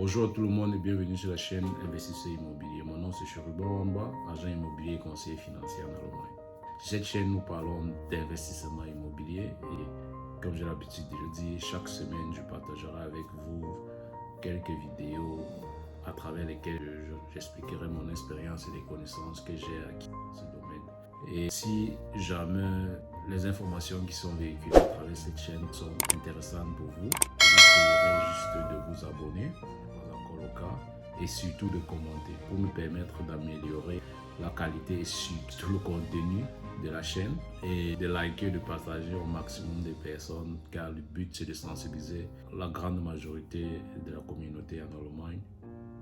Bonjour tout le monde et bienvenue sur la chaîne Investisseur Immobilier. Mon nom c'est Choribo Wamba, agent immobilier et conseiller financier en Allemagne. Sur cette chaîne, nous parlons d'investissement immobilier et comme j'ai l'habitude de le dire, chaque semaine je partagerai avec vous quelques vidéos à travers lesquelles j'expliquerai mon expérience et les connaissances que j'ai acquises dans ce domaine. Et si jamais les informations qui sont véhiculées à travers cette chaîne sont intéressantes pour vous, je vous prierai juste de vous abonner, ce n'est pas encore le cas, et surtout de commenter pour me permettre d'améliorer la qualité et surtout le contenu de la chaîne et de liker, de partager au maximum de personnes car le but c'est de sensibiliser la grande majorité de la communauté en Allemagne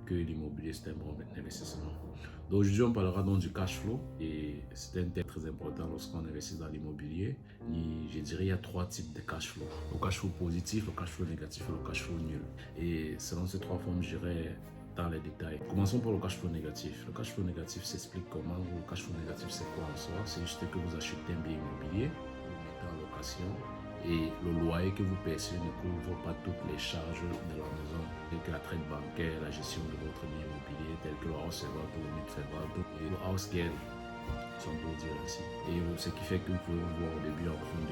que l'immobilier c'est un bon investissement. Donc aujourd'hui on parlera donc du cash flow et c'est un thème très important lorsqu'on investit dans l'immobilier. Je dirais il y a trois types de cash flow. Le cash flow positif, le cash flow négatif et le cash flow nul. Et selon ces trois formes, j'irai dans les détails. Commençons par le cash flow négatif. Le cash flow négatif s'explique comment. Le cash flow négatif c'est quoi en soi? C'est juste que vous achetez un bien immobilier, vous le mettez en location et le loyer que vous percevez ne couvre pas toutes les charges de la maison, telles que la traite bancaire, la gestion de votre bien immobilier, telles que le house servant, le mid-servant et le house girl, si on peut dire ainsi. Et ce qui fait que vous pouvez voir au début en train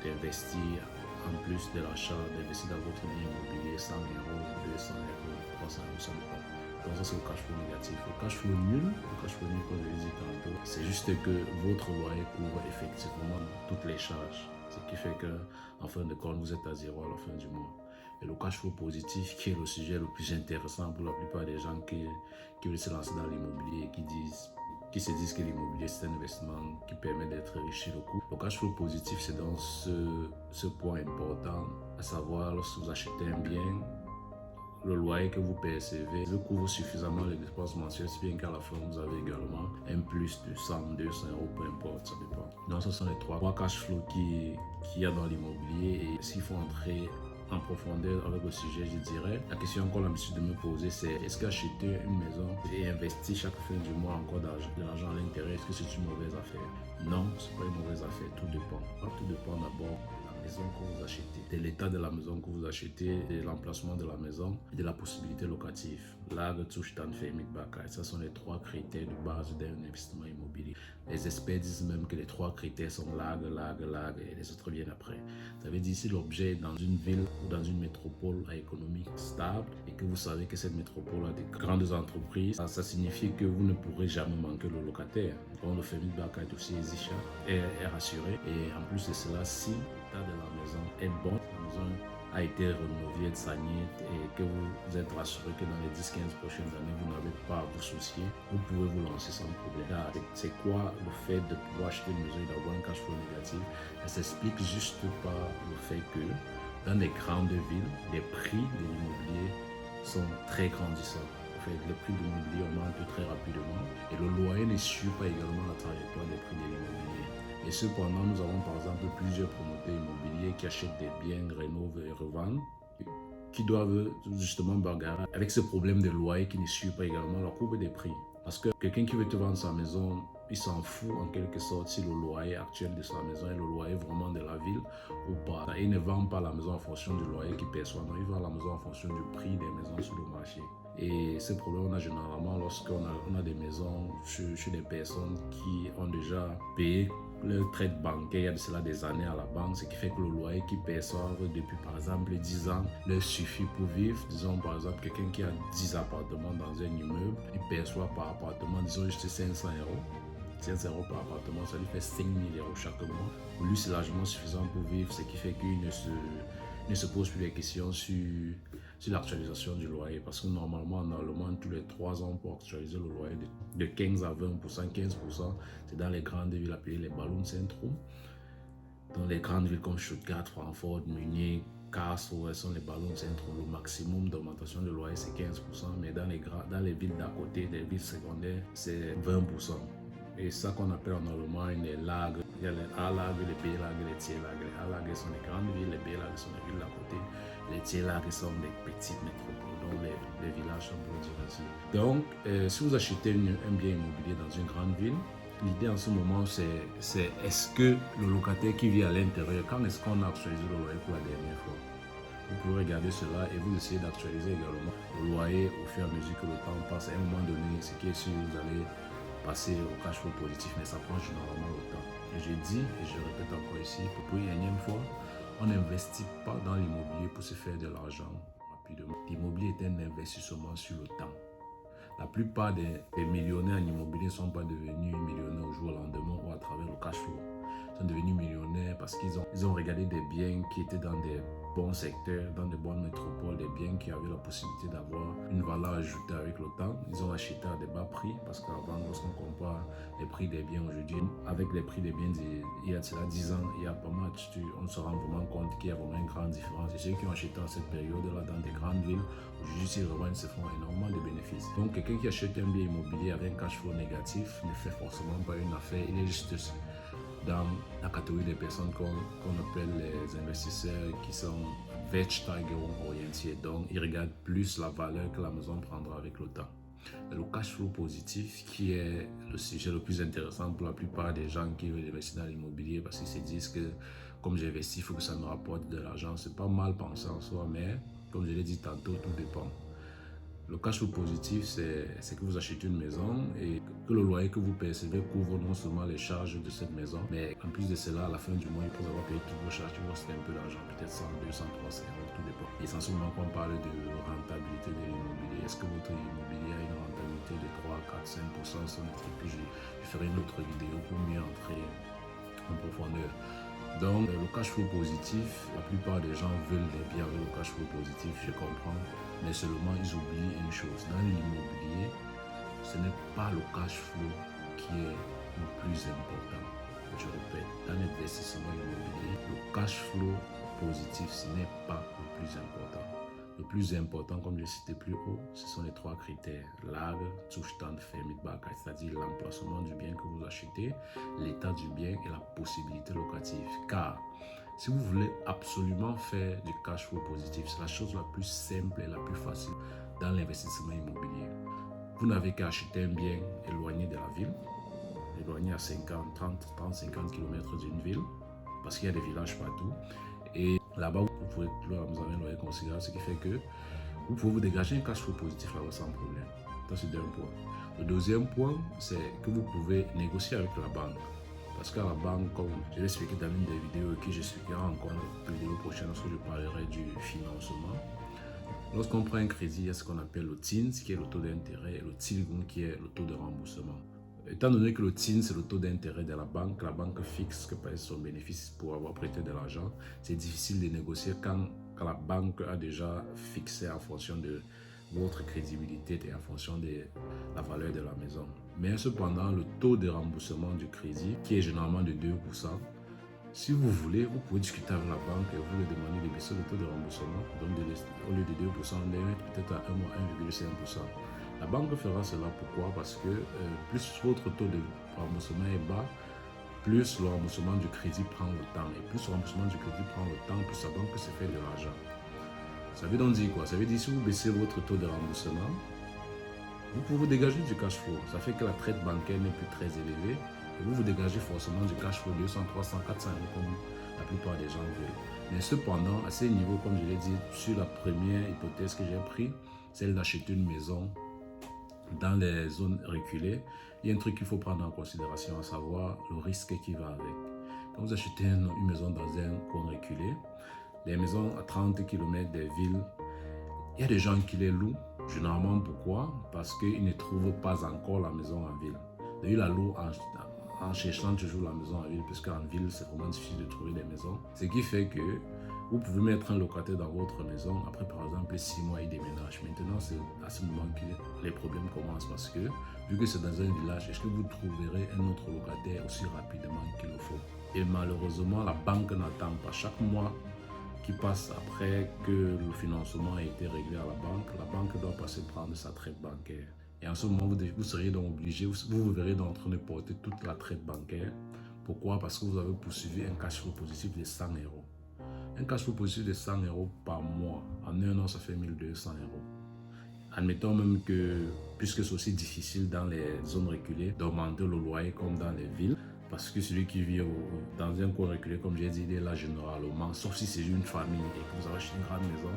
d'investir en plus de l'achat, d'investir dans votre bien immobilier 100 euros, 200 euros, 300 euros, ça dépend. Donc ça c'est le cash flow négatif. Le cash flow nul, comme je l'ai dit tantôt, c'est juste que votre loyer couvre effectivement toutes les charges. Ce qui fait qu'en fin de compte, vous êtes à zéro à la fin du mois. Et le cash flow positif, qui est le sujet le plus intéressant pour la plupart des gens qui veulent se lancer dans l'immobilier et qui se disent que l'immobilier c'est un investissement qui permet d'être riche sur le coup. Le cash flow positif, c'est dans ce point important, à savoir lorsque vous achetez un bien, le loyer que vous percevez couvre suffisamment les dépenses mensuelles, si bien qu'à la fin vous avez également un plus de 100, 200 euros, peu importe, ça dépend. Donc ce sont les trois cash flows qu'il y a dans l'immobilier et s'il faut entrer en profondeur avec le sujet, je dirais, la question qu'on a l'habitude de me poser, c'est est-ce qu'acheter une maison et investir chaque fin du mois encore de l'argent à l'intérieur, est-ce que c'est une mauvaise affaire? Non, c'est pas une mauvaise affaire, tout dépend. Tout dépend d'abord maison que vous achetez, de l'état de la maison que vous achetez, de l'emplacement de la maison et de la possibilité locative. Lagerzustand, Vermietbarkeit, ce sont les trois critères de base d'un investissement immobilier. Les experts disent même que les trois critères sont Lage et les autres viennent après. Ça veut dire si l'objet est dans une ville ou dans une métropole à économie stable et que vous savez que cette métropole a des grandes entreprises, ça signifie que vous ne pourrez jamais manquer le locataire. Donc le Vermietbarkeit aussi est rassuré et en plus de cela, si l'état de la maison est bon, la maison a été rénovée, saniée et que vous êtes rassuré que dans les 10-15 prochaines années, vous n'avez pas à vous soucier, vous pouvez vous lancer sans problème. C'est quoi le fait de pouvoir acheter une maison et d'avoir un cash flow négatif? Ça s'explique juste par le fait que dans les grandes villes, les prix de l'immobilier sont très grandissants. Les prix de l'immobilier augmentent très rapidement et le loyer ne suit pas également la trajectoire des prix de l'immobilier. Et cependant, nous avons par exemple plusieurs promoteurs immobiliers qui achètent des biens, rénovent et revendent, qui doivent justement bagarrer avec ce problème de loyer qui ne suit pas également la courbe des prix. Parce que quelqu'un qui veut te vendre sa maison, il s'en fout en quelque sorte si le loyer actuel de sa maison est le loyer vraiment de la ville ou pas. Il ne vend pas la maison en fonction du loyer qu'il perçoit, non, il vend la maison en fonction du prix des maisons sur le marché. Et ce problème, on a généralement lorsqu'on a des maisons chez des personnes qui ont déjà payé leur traite bancaire il y a de cela des années à la banque, ce qui fait que le loyer qu'ils perçoivent depuis par exemple 10 ans leur suffit pour vivre. Disons par exemple quelqu'un qui a 10 appartements dans un immeuble, il perçoit par appartement disons juste 500 euros. 500 euros par appartement, ça lui fait 5 000 euros chaque mois. Pour lui, c'est largement suffisant pour vivre, ce qui fait qu'il ne se pose plus de questions sur l'actualisation du loyer. Parce que normalement, en Allemagne, tous les 3 ans, pour actualiser le loyer de 15 à 20%, 15%, c'est dans les grandes villes appelées les Ballungszentren. Dans les grandes villes comme Stuttgart, Francfort, Munich, Karlsruhe sont les Ballungszentren. Le maximum d'augmentation de loyer, c'est 15%, mais dans les villes d'à côté, les villes secondaires, c'est 20%. Et ça qu'on appelle en Allemagne les Lager. Il y a les A-Lager, les B-Lager, les C-Lager. Les A-Lager sont les grandes villes, les B-Lager sont les villes d'à côté. Les C-Lager sont des petites métropoles, donc les villages sont pour dire ainsi. Donc, si vous achetez un bien immobilier dans une grande ville, l'idée en ce moment, c'est est-ce que le locataire qui vit à l'intérieur, quand est-ce qu'on a actualisé le loyer pour la dernière fois? Vous pouvez regarder cela et vous essayez d'actualiser également le loyer au fur et à mesure que le temps passe. À un moment donné, ce qui est sûr, vous allez passer au cash flow positif, mais ça prend généralement le temps. Et je dis, et je répète encore ici, pour une énième fois, on n'investit pas dans l'immobilier pour se faire de l'argent rapidement. L'immobilier est un investissement sur le temps. La plupart des millionnaires en immobilier ne sont pas devenus millionnaires au jour au lendemain ou à travers le cash flow. Ils sont devenus millionnaires parce qu'ils ont regardé des biens qui étaient dans des bons secteurs, dans des bonnes métropoles, des biens qui avaient la possibilité d'avoir une valeur ajoutée avec le temps. Ils ont acheté à des bas prix parce qu'avant, lorsqu'on compare les prix des biens aujourd'hui avec les prix des biens il y a cela 10 ans, il y a pas mal, on se rend vraiment compte qu'il y a vraiment une grande différence. Et ceux qui ont acheté en cette période-là dans des grandes villes, aujourd'hui, s'ils revendent, se font énormément de bénéfices. Donc, quelqu'un qui achète un bien immobilier avec un cash flow négatif ne fait forcément pas une affaire. Il est juste dans la catégorie des personnes qu'on appelle les investisseurs qui sont Wertsteigerung-orientés. Donc, ils regardent plus la valeur que la maison prendra avec le temps. Le cash flow positif, qui est le sujet le plus intéressant pour la plupart des gens qui veulent investir dans l'immobilier, parce qu'ils se disent que comme j'investis, il faut que ça me rapporte de l'argent. C'est pas mal pensé en soi, mais comme je l'ai dit tantôt, tout dépend. Le cash flow positif, c'est que vous achetez une maison et que le loyer que vous percevez couvre non seulement les charges de cette maison, mais en plus de cela, à la fin du mois, il faut avoir payé toutes vos charges, il vous reste un peu d'argent, peut-être 100, 200, 300 euros, tout dépend. Essentiellement, quand on parle de rentabilité de l'immobilier, est-ce que votre immobilier a une rentabilité de 3, 4, 5%? Ce sont des trucs que je ferai une autre vidéo pour mieux entrer en profondeur. Donc, le cash flow positif, la plupart des gens veulent des biens avec le cash flow positif, je comprends, mais seulement ils oublient une chose. Dans l'immobilier, ce n'est pas le cash flow qui est le plus important. Je répète, dans l'investissement immobilier, le cash flow positif, ce n'est pas le plus important. Le plus important, comme je l'ai cité plus haut, ce sont les trois critères. Lage, Zustand, Vermietbarkeit, c'est-à-dire l'emplacement du bien que vous achetez, l'état du bien et la possibilité locative. Car si vous voulez absolument faire du cash flow positif, c'est la chose la plus simple et la plus facile dans l'investissement immobilier. Vous n'avez qu'à acheter un bien éloigné de la ville, éloigné à 50, 30, 50 km d'une ville, parce qu'il y a des villages partout. Et là-bas, vous pouvez vous avez un loyer considérable, ce qui fait que vous pouvez vous dégager un cash flow positif là-bas sans problème. Ça, c'est un point. Le deuxième point, c'est que vous pouvez négocier avec la banque. Parce qu'à la banque, comme je l'ai expliqué dans une des vidéos que j'expliquerai encore dans la vidéo prochaine lorsque je parlerai du financement, lorsqu'on prend un crédit, il y a ce qu'on appelle le TINS, qui est le taux d'intérêt, et le Tilgung, qui est le taux de remboursement. Étant donné que le TIN, c'est le taux d'intérêt de la banque fixe que paye son bénéfice pour avoir prêté de l'argent, c'est difficile de négocier quand la banque a déjà fixé en fonction de votre crédibilité et en fonction de la valeur de la maison. Mais cependant, le taux de remboursement du crédit, qui est généralement de 2%, si vous voulez, vous pouvez discuter avec la banque et vous lui demandez de baisser le taux de remboursement. Donc, au lieu de 2%, on le met peut-être à 1 ou 1,5%. La banque fera cela pourquoi? Parce que plus votre taux de remboursement est bas, plus le remboursement du crédit prend le temps. Et plus le remboursement du crédit prend le temps, plus la banque se fait de l'argent. Ça veut donc dire quoi? Ça veut dire si vous baissez votre taux de remboursement, vous pouvez vous dégager du cash flow. Ça fait que la traite bancaire n'est plus très élevée. Et vous vous dégagez forcément du cash flow 200, 300, 400 euros comme la plupart des gens veulent. Mais cependant, à ces niveaux, comme je l'ai dit, sur la première hypothèse que j'ai prise, celle d'acheter une maison dans les zones reculées, il y a un truc qu'il faut prendre en considération, à savoir le risque qui va avec. Quand vous achetez une maison dans un coin reculé, les maisons à 30 km des villes, il y a des gens qui les louent. Généralement, pourquoi? Parce qu'ils ne trouvent pas encore la maison en ville. Ils la louent en cherchant toujours la maison en ville, parce qu'en ville, c'est vraiment difficile de trouver des maisons. Ce qui fait que vous pouvez mettre un locataire dans votre maison. Après, par exemple, 6 mois, il déménage. Maintenant, c'est à ce moment que les problèmes commencent parce que, vu que c'est dans un village, est-ce que vous trouverez un autre locataire aussi rapidement qu'il le faut? Et malheureusement, la banque n'attend pas. Chaque mois qui passe après que le financement a été réglé à la banque doit passer prendre sa traite bancaire. Et en ce moment, vous seriez donc obligé, vous verrez donc en train de porter toute la traite bancaire. Pourquoi? Parce que vous avez poursuivi un cash flow positif de 100 euros. Un cash flow positif de 100 euros par mois, en un an, ça fait 1200 euros. Admettons même que, puisque c'est aussi difficile dans les zones reculées d'augmenter le loyer comme dans les villes, parce que celui qui vit dans un coin reculé, comme j'ai dit, il est là généralement, sauf si c'est une famille et que vous avez acheté une grande maison,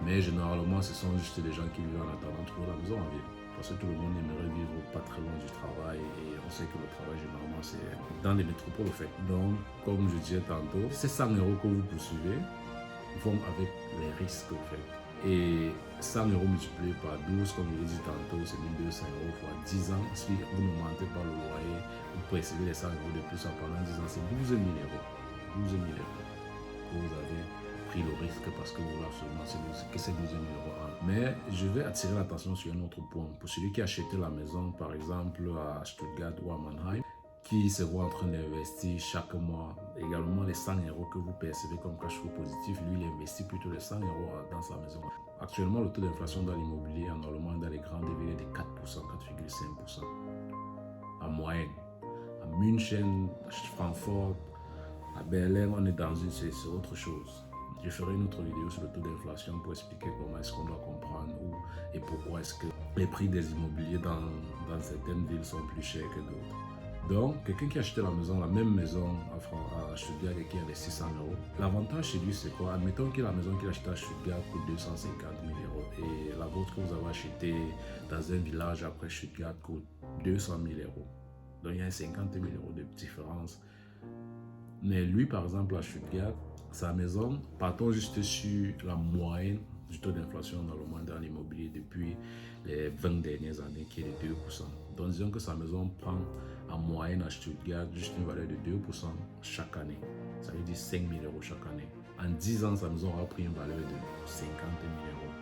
Mais généralement, ce sont juste des gens qui vivent en attendant de trouver la maison en ville. Parce que tout le monde aimerait vivre pas très loin du travail et on sait que le travail généralement c'est dans les métropoles au fait. Donc, comme je disais tantôt, ces 100 euros que vous poursuivez vont avec les risques au fait. Et 100 euros multipliés par 12, comme je l'ai dit tantôt, c'est 1200 euros fois 10 ans. Si vous n'augmentez pas le loyer, vous percevez les 100 euros de plus en pendant 10 ans, c'est 12 000 euros. 12 000 euros que vous avez pris le risque parce que vous voulez absolument que c'est 12 000 euros. Mais je vais attirer l'attention sur un autre point. Pour celui qui a acheté la maison, par exemple, à Stuttgart ou à Mannheim, qui se voit en train d'investir chaque mois également les 100 euros que vous percevez comme cash flow positif, lui, il investit plutôt les 100 euros dans sa maison. Actuellement, le taux d'inflation dans l'immobilier en Allemagne, dans les grandes villes, est de 4%, 4,5% en moyenne. À München, à Francfort, à Berlin, on est dans c'est autre chose. Je ferai une autre vidéo sur le taux d'inflation pour expliquer comment est-ce qu'on doit comprendre et pourquoi est-ce que les prix des immobiliers dans certaines villes sont plus chers que d'autres. Donc, quelqu'un qui a acheté la même maison à Stuttgart et qui investit 100 euros, l'avantage chez lui, c'est quoi? Admettons que la maison qu'il a achetée à Stuttgart coûte 250 000 euros et la vôtre que vous avez achetée dans un village après Stuttgart coûte 200 000 euros. Donc, il y a 50 000 euros de différence. Mais lui, par exemple, à Stuttgart, sa maison, partons juste sur la moyenne du taux d'inflation normalement dans l'immobilier depuis les 20 dernières années, qui est de 2%. Donc, disons que sa maison prend en moyenne à Stuttgart juste une valeur de 2% chaque année. Ça veut dire 5 000 euros chaque année. En 10 ans, sa maison aura pris une valeur de 50 000 euros.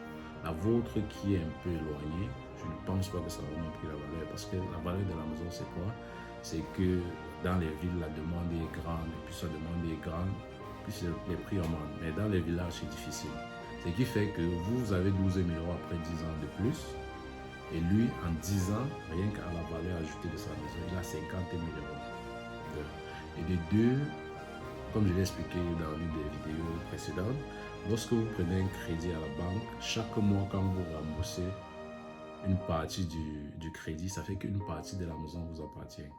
La vôtre qui est un peu éloignée, je ne pense pas que ça va même pris la valeur parce que la valeur de la maison, c'est quoi? C'est que dans les villes, la demande est grande, et puis sa demande est grande, puis les prix augmentent. Mais dans les villages, c'est difficile. Ce qui fait que vous avez 12 000 euros après 10 ans de plus, et lui, en 10 ans, rien qu'à la valeur ajoutée de sa maison, il a 50 000 euros. Et de deux, comme je l'ai expliqué dans l'une des vidéos précédentes, lorsque vous prenez un crédit à la banque, chaque mois, quand vous remboursez une partie du crédit, ça fait qu'une partie de la maison vous appartient.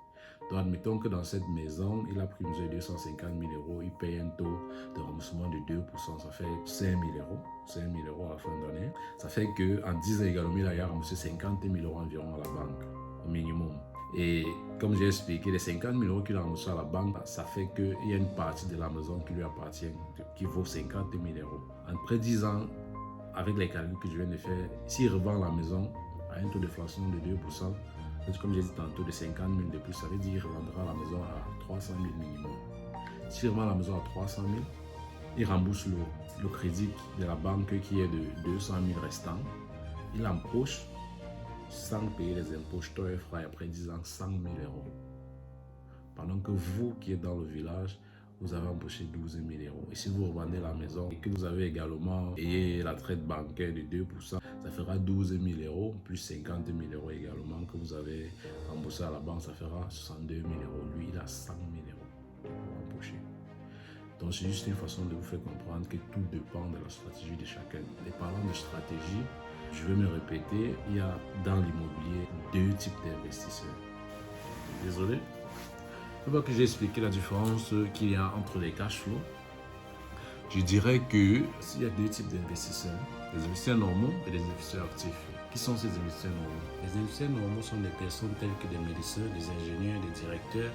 Donc, admettons que dans cette maison, il a pris une mesure de 250 000 euros, il paye un taux de remboursement de 2%, ça fait 5 000 euros. 5 000 euros à la fin de l'année. Ça fait qu'en 10 ans également, il a remboursé 50 000 euros environ à la banque, au minimum. Et comme j'ai expliqué, les 50 000 euros qu'il a remboursé à la banque, ça fait qu'il y a une partie de la maison qui lui appartient, qui vaut 50 000 euros. Après 10 ans, avec les calculs que je viens de faire, s'il revend la maison à un taux d'inflation de 2%, comme j'ai dit tantôt, de 50 000 de plus, ça veut dire qu'il revendra la maison à 300 000 minimum. S'il revend la maison à 300 000, il rembourse le crédit de la banque qui est de 200 000 restants. Il empoche, sans payer les impôts, et frais après 10 ans, 100 000 euros. Pendant que vous qui êtes dans le village, vous avez empoché 12 000 euros. Et si vous revendez la maison et que vous avez également payé la traite bancaire de 2%, ça fera 12 000 euros, plus 50 000 euros également que vous avez remboursé à la banque, ça fera 62 000 euros. Lui, il a 100 000 euros pour empocher. Donc, c'est juste une façon de vous faire comprendre que tout dépend de la stratégie de chacun. Et parlant de stratégie, je vais me répéter, il y a dans l'immobilier 2 types d'investisseurs. Désolé. Une fois que j'ai expliqué la différence qu'il y a entre les cash flows, je dirais que s'il y a 2 types d'investisseurs, les investisseurs normaux et les investisseurs actifs. Qui sont ces investisseurs normaux? Les investisseurs normaux sont des personnes telles que des médecins, des ingénieurs, des directeurs,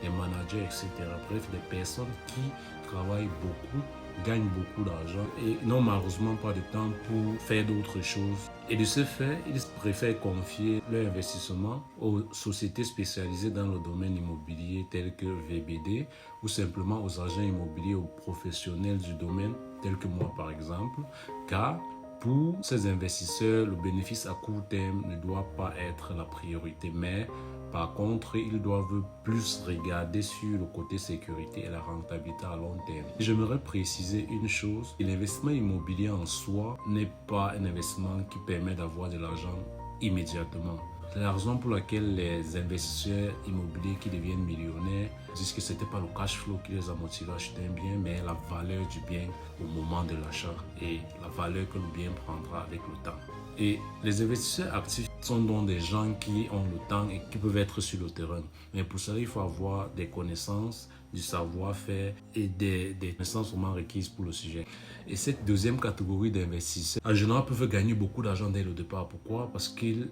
des managers, etc. Bref, des personnes qui travaillent beaucoup, gagnent beaucoup d'argent et n'ont malheureusement pas de temps pour faire d'autres choses. Et de ce fait, ils préfèrent confier leur investissement aux sociétés spécialisées dans le domaine immobilier telles que VBD ou simplement aux agents immobiliers, aux professionnels du domaine tels que moi par exemple, car pour ces investisseurs, le bénéfice à court terme ne doit pas être la priorité, mais par contre, ils doivent plus regarder sur le côté sécurité et la rentabilité à long terme. J'aimerais préciser une chose, l'investissement immobilier en soi n'est pas un investissement qui permet d'avoir de l'argent immédiatement. C'est la raison pour laquelle les investisseurs immobiliers qui deviennent millionnaires disent que ce n'était pas le cash flow qui les a motivés à acheter un bien, mais la valeur du bien au moment de l'achat et la valeur que le bien prendra avec le temps. Et les investisseurs actifs sont donc des gens qui ont le temps et qui peuvent être sur le terrain. Mais pour cela, il faut avoir des connaissances du savoir-faire et des connaissances vraiment requises pour le sujet. Et cette deuxième catégorie d'investisseurs, en général, peuvent gagner beaucoup d'argent dès le départ. Pourquoi? Parce qu'ils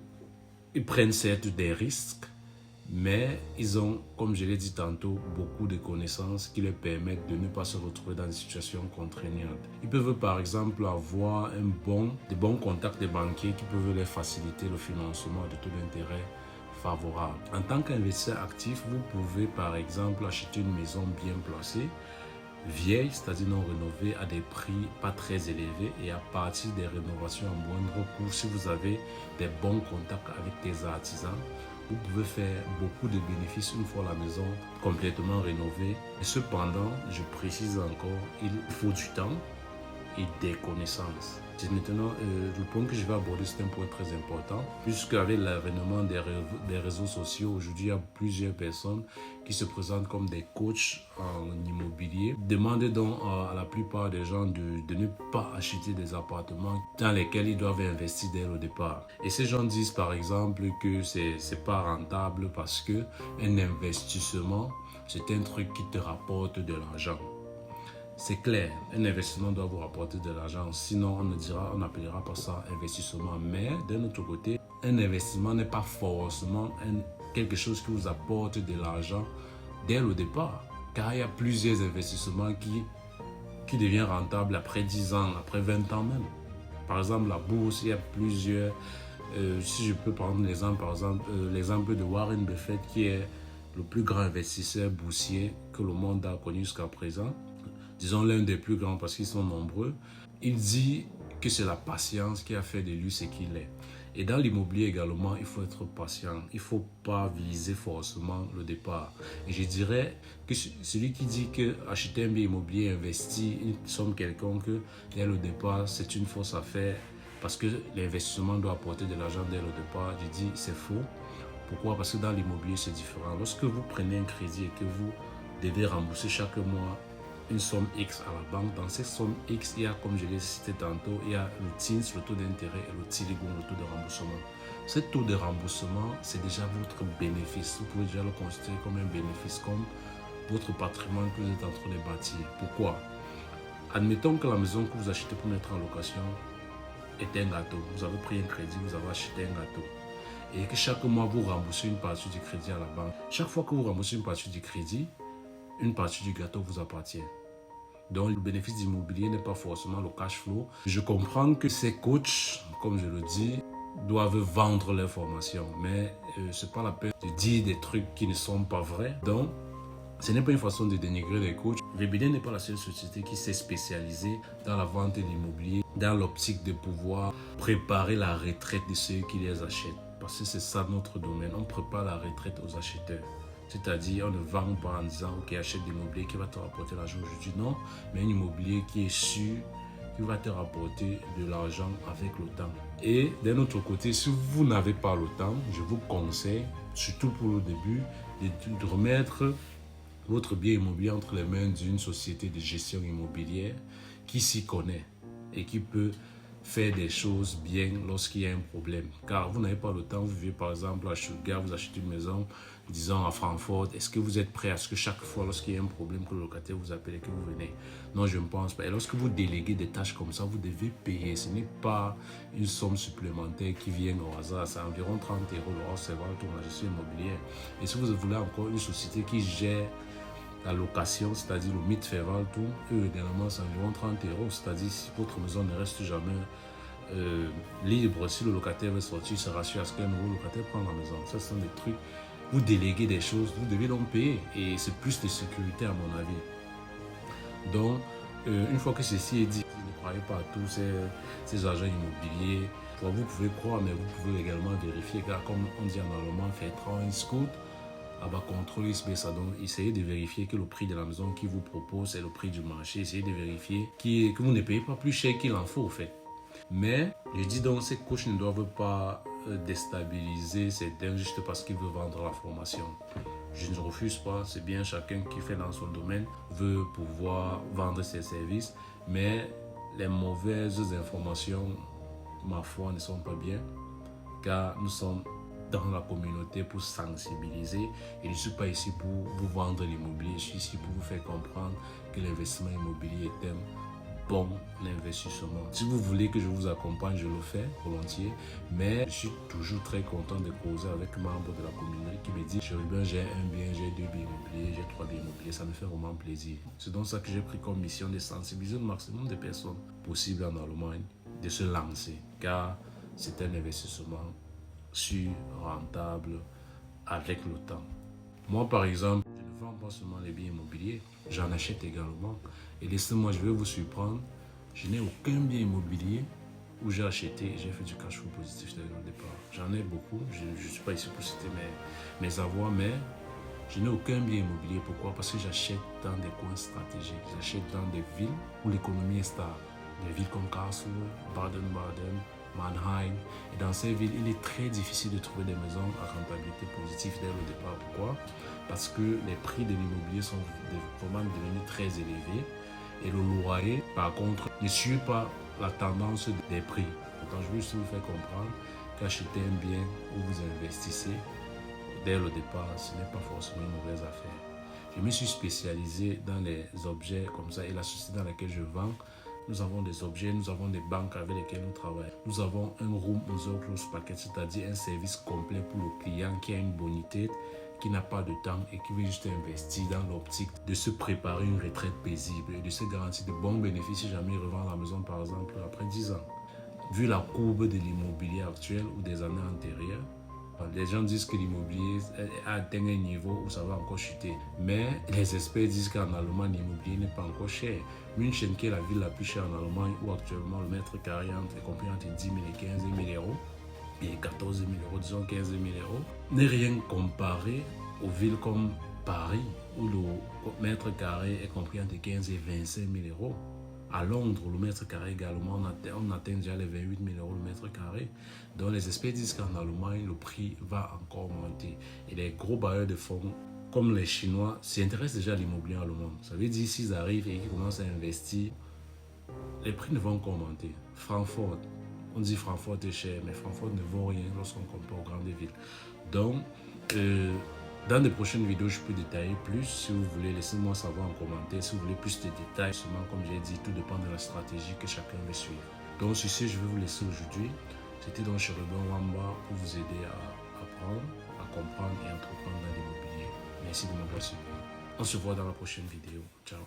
prennent certes des risques, mais ils ont, comme je l'ai dit tantôt, beaucoup de connaissances qui leur permettent de ne pas se retrouver dans des situations contraignantes. Ils peuvent par exemple avoir des bons contacts des banquiers qui peuvent leur faciliter le financement de taux d'intérêt favorables. En tant qu'investisseur actif, vous pouvez par exemple acheter une maison bien placée, vieille, c'est-à-dire non rénovée, à des prix pas très élevés et à partir des rénovations à moindre coût. Si vous avez des bons contacts avec des artisans, vous pouvez faire beaucoup de bénéfices une fois la maison complètement rénovée. Et cependant, je précise encore, il faut du temps et des connaissances. Maintenant, le point que je vais aborder, c'est un point très important, puisque avec l'avènement des réseaux sociaux, aujourd'hui, il y a plusieurs personnes qui se présentent comme des coachs en immobilier. Demandez donc à la plupart des gens de ne pas acheter des appartements dans lesquels ils doivent investir dès le départ. Et ces gens disent par exemple que c'est pas rentable parce que un investissement, c'est un truc qui te rapporte de l'argent. C'est clair, un investissement doit vous rapporter de l'argent, sinon on n'appellera pas ça investissement. Mais d'un autre côté, un investissement n'est pas forcément quelque chose qui vous apporte de l'argent dès le départ. Car il y a plusieurs investissements qui deviennent rentables après 10 ans, après 20 ans même. Par exemple, la bourse, il y a plusieurs. Si je peux prendre l'exemple, par exemple, l'exemple de Warren Buffett, qui est le plus grand investisseur boursier que le monde a connu jusqu'à présent. Disons l'un des plus grands parce qu'ils sont nombreux, il dit que c'est la patience qui a fait de lui ce qu'il est. Et dans l'immobilier également, il faut être patient. Il ne faut pas viser forcément le départ. Et je dirais que celui qui dit qu'acheter un bien immobilier, investir une somme quelconque dès le départ, c'est une fausse affaire parce que l'investissement doit apporter de l'argent dès le départ. Je dis c'est faux. Pourquoi? Parce que dans l'immobilier, c'est différent. Lorsque vous prenez un crédit et que vous devez rembourser chaque mois une somme X à la banque, dans cette somme X, il y a, comme je l'ai cité tantôt, il y a le TINS, le taux d'intérêt, et le TILIGO, le taux de remboursement. Ce taux de remboursement, c'est déjà votre bénéfice. Vous pouvez déjà le considérer comme un bénéfice, comme votre patrimoine que vous êtes en train de bâtir. Pourquoi? Admettons que la maison que vous achetez pour mettre en location est un gâteau. Vous avez pris un crédit, vous avez acheté un gâteau. Et que chaque mois, vous remboursez une partie du crédit à la banque. Chaque fois que vous remboursez une partie du crédit, une partie du gâteau vous appartient. Donc, le bénéfice d'immobilier n'est pas forcément le cash flow. Je comprends que ces coachs, comme je le dis, doivent vendre l'information. Mais ce n'est pas la peine de dire des trucs qui ne sont pas vrais. Donc, ce n'est pas une façon de dénigrer les coachs. Webuild n'est pas la seule société qui s'est spécialisée dans la vente de l'immobilier, dans l'optique de pouvoir préparer la retraite de ceux qui les achètent. Parce que c'est ça notre domaine. On prépare la retraite aux acheteurs. C'est-à-dire, on ne vend pas en disant, ok, achète de l'immobilier qui va te rapporter l'argent aujourd'hui. Non, mais un immobilier qui est sûr, qui va te rapporter de l'argent avec le temps. Et d'un autre côté, si vous n'avez pas le temps, je vous conseille, surtout pour le début, de remettre votre bien immobilier entre les mains d'une société de gestion immobilière qui s'y connaît et qui peut faire des choses bien lorsqu'il y a un problème. Car vous n'avez pas le temps, vous vivez par exemple à Stuttgart, vous achetez une maison, disons à Francfort, est-ce que vous êtes prêt à ce que chaque fois lorsqu'il y a un problème que le locataire vous appelle et que vous venez? Non, je ne pense pas. Et lorsque vous déléguez des tâches comme ça, vous devez payer. Ce n'est pas une somme supplémentaire qui vient au hasard. C'est environ 30 € le recevoir pour la gestion immobilière. Et si vous voulez encore une société qui gère la location, c'est-à-dire le Mietverwaltung, tout, eux également c'est environ 30 €, c'est-à-dire si votre maison ne reste jamais libre, si le locataire veut sortir, il se rassure à ce qu'un nouveau locataire prend la maison. Ça, ce sont des trucs, vous déléguez des choses, vous devez donc payer et c'est plus de sécurité à mon avis. Donc, une fois que ceci est dit, ne croyez pas à tous ces agents immobiliers. Vous pouvez croire, mais vous pouvez également vérifier, car comme on dit en allemand, faire un scout. Contrôle ça. Donc, essayez de vérifier que le prix de la maison qui vous propose est le prix du marché. Essayez de vérifier que vous ne payez pas plus cher qu'il en faut, en fait. Mais, je dis donc, ces coachs ne doivent pas déstabiliser ces dingues juste parce qu'ils veulent vendre la formation. Je ne refuse pas, c'est bien chacun qui fait dans son domaine veut pouvoir vendre ses services, mais les mauvaises informations, ma foi, ne sont pas bien, car nous sommes dans la communauté pour sensibiliser. Et je ne suis pas ici pour vous vendre l'immobilier, je suis ici pour vous faire comprendre que l'investissement immobilier est un bon investissement. Si vous voulez que je vous accompagne, je le fais volontiers, mais je suis toujours très content de causer avec un membre de la communauté qui me dit Chérubin, j'ai un bien, j'ai 2 biens immobiliers, j'ai 3 biens immobiliers, ça me fait vraiment plaisir. C'est donc ça que j'ai pris comme mission de sensibiliser le maximum de personnes possibles en Allemagne de se lancer, car c'est un investissement sûr, rentable, avec le temps. Moi, par exemple, je ne vends pas seulement les biens immobiliers, j'en achète également. Et laissez-moi, je vais vous surprendre, je n'ai aucun bien immobilier où j'ai acheté et j'ai fait du cash flow positif dès le départ. J'en ai beaucoup, je ne suis pas ici pour citer mes avoirs, mais je n'ai aucun bien immobilier. Pourquoi? Parce que j'achète dans des coins stratégiques, j'achète dans des villes où l'économie est stable. Des villes comme Karlsruhe, Baden-Baden, Mannheim. Et dans ces villes, il est très difficile de trouver des maisons à rentabilité positive dès le départ. Pourquoi? Parce que les prix de l'immobilier sont vraiment devenus très élevés. Et le loyer, par contre, ne suit pas la tendance des prix. Donc, je veux juste vous faire comprendre qu'acheter un bien où vous investissez, dès le départ, ce n'est pas forcément une mauvaise affaire. Je me suis spécialisé dans les objets comme ça et la société dans laquelle je vends, nous avons des objets, nous avons des banques avec lesquelles nous travaillons. Nous avons un room close package, c'est-à-dire un service complet pour le client qui a une bonité, qui n'a pas de temps et qui veut juste investir dans l'optique de se préparer une retraite paisible et de se garantir de bons bénéfices si jamais il revend la maison par exemple après 10 ans. Vu la courbe de l'immobilier actuel ou des années antérieures, les gens disent que l'immobilier a atteint un niveau où ça va encore chuter. Mais les experts disent qu'en Allemagne, l'immobilier n'est pas encore cher. München, qui est la ville la plus chère en Allemagne, où actuellement le mètre carré est compris entre 10 000 et 15 000 euros, et 14 000 euros, disons 15 000 euros, n'est rien comparé aux villes comme Paris, où le mètre carré est compris entre 15 et 25 000 euros. À Londres, le mètre carré également, on atteint déjà les 28 000 euros le mètre carré. Donc les experts disent qu'en Allemagne, le prix va encore monter. Et les gros bailleurs de fonds, comme les Chinois, s'intéressent déjà à l'immobilier allemand. Ça veut dire s'ils arrivent et qu'ils commencent à investir, les prix ne vont qu'augmenter. Francfort, on dit Francfort est cher, mais Francfort ne vaut rien lorsqu'on compare aux grandes villes. Donc, dans les prochaines vidéos, je peux détailler plus. Si vous voulez, laissez-moi savoir en commentaire. Si vous voulez plus de détails, seulement comme j'ai dit, tout dépend de la stratégie que chacun veut suivre. Donc, sur ce, je vais vous laisser aujourd'hui. C'était donc Chérubin Wamba pour vous aider à apprendre, à comprendre et à entreprendre dans l'immobilier. Merci de m'avoir suivi. On se voit dans la prochaine vidéo. Ciao.